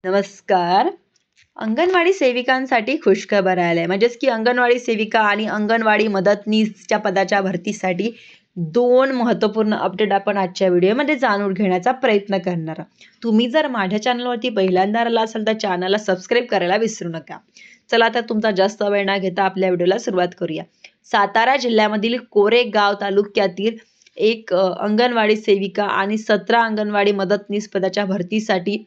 नमस्कार. अंगणवाडी सेविकांसाठी खुशखबर आली म्हणजेच की अंगणवाडी सेविका आणि अंगणवाडी मदतनीसच्या पदाच्या भरतीसाठी 2 महत्त्वपूर्ण अपडेट आपण आजच्या व्हिडिओमध्ये जाणून घेण्याचा प्रयत्न करणार आहोत. तुम्ही जर माझ्या चॅनलवरती पहिल्यांदा आला असाल तर चॅनलला सबस्क्राईब करायला विसरू नका. चला तर तुमचा जास्त वेळ न घेता आपल्या व्हिडिओला सुरुवात करूया. सातारा जिल्ह्यामधील कोरेगाव तालुक्यातील एक अंगणवाडी सेविका आणि 17 अंगणवाडी मदतनीस पदाच्या भरतीसाठी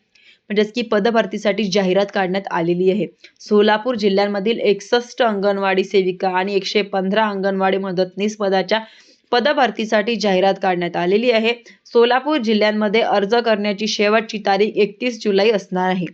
म्हणजेच की पदभरतीसाठी जाहिरात काढण्यात आलेली आहे. सोलापूर जिल्ह्यामधील 61 अंगणवाडी सेविका आणि 115 अंगणवाडी मदतनीस पदाच्या पदभरतीसाठी जाहिरात काढण्यात आलेली आहे. सोलापूर जिल्ह्यामध्ये अर्ज करण्याची शेवटची तारीख 31 जुलै असणार आहे.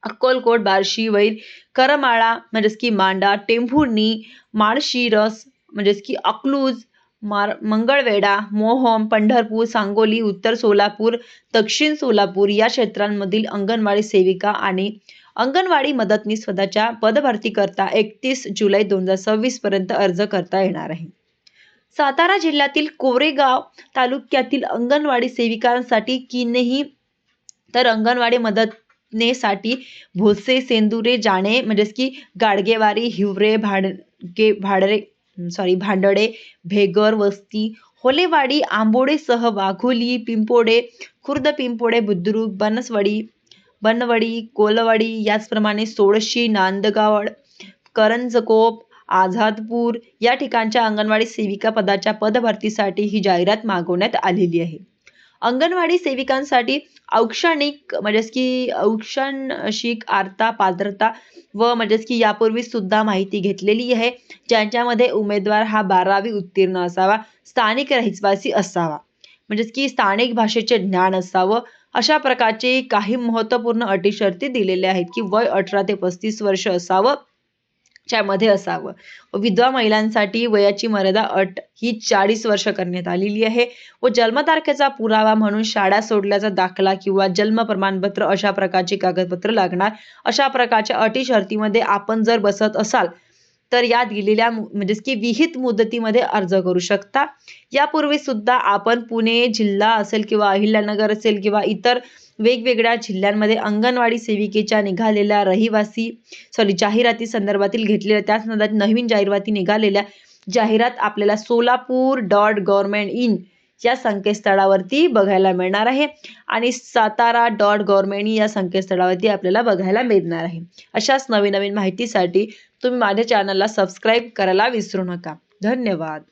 अक्कलकोट, बार्शी, वैर, करमाळा म्हणजेच की मांडा, टेंभुर्णी, माळशिरस म्हणजेच की अकलूज, मंगळवेढा, मोहोम, पंढरपूर, सांगोली, उत्तर सोलापूर, दक्षिण सोलापूर या क्षेत्रांमधील अंगणवाडी सेविका आणि अंगणवाडी मदतनीस पदाच्या पदभरतीकरता 31 जुलै 2026 पर्यंत अर्ज करता येणार आहे. सातारा जिल्ह्यातील कोरेगाव तालुक्यातील अंगणवाडी सेविकांसाठी किनही तर अंगणवाडी मदतनीसाठी भोसे, सेंदुरे, जाणे म्हणजेच की गाडगेवाडी, हिवरे, भांडडे, भेगर, वस्ती, होलेवाडी, आंबोडेसह वाघोली, पिंपोडे, खुर्द पिंपोडे, बुद्रुक, बनवडी, कोलवाडी, याचप्रमाणे सोळशी, नांदगावड, करंजकोप, आझादपूर या ठिकाणच्या अंगणवाडी सेविका पदाच्या पदभरतीसाठी ही जाहिरात मागवण्यात आलेली आहे. अंगणवाडी सेविकांसाठी औक्षणिक आर्ता पात्रता व म्हणजेच की यापूर्वी सुद्धा माहिती घेतलेली आहे. ज्यांच्यामध्ये उमेदवार हा 12वी उत्तीर्ण असावा, स्थानिक रहिवासी असावा, म्हणजेच की स्थानिक भाषेचे ज्ञान असावं. अशा प्रकारचे काही महत्त्वपूर्ण अटी शर्ती दिलेल्या आहेत की वय 18 ते 35 वर्ष असावं च्यामध्ये असावं. विधवा महिलांसाठी वयाची मर्यादा अट ही 40 वर्ष करण्यात आलेली आहे व जन्मतारखेचा पुरावा म्हणून शाळा सोडल्याचा दाखला किंवा जन्म प्रमाणपत्र अशा प्रकारचे कागदपत्र लागणार. अशा प्रकारच्या अटी शर्तीमध्ये आपण जर बसत असाल तर या दिलेल्या म्हणजेच की विहित मुदतीमध्ये अर्ज करू शकता. यापूर्वी सुद्धा आपण पुणे जिल्हा असेल किंवा अहिल्यानगर असेल किंवा इतर वेगवेगळ्या जिल्ह्यांमध्ये अंगणवाडी सेविकेच्या निघालेल्या जाहिराती संदर्भातील घेतलेल्या त्याच नवीन जाहिराती निघालेल्या जाहिरात आपल्याला solapur.government.in या संकेतस्थळावरती बघायला मिळणार आहे आणि satara.government या संकेतस्थळावरती आपल्याला बघायला मिळणार आहे. अशाच नवीन माहितीसाठी तुम्ही माझ्या चॅनलला सबस्क्राईब करायला विसरू नका. धन्यवाद.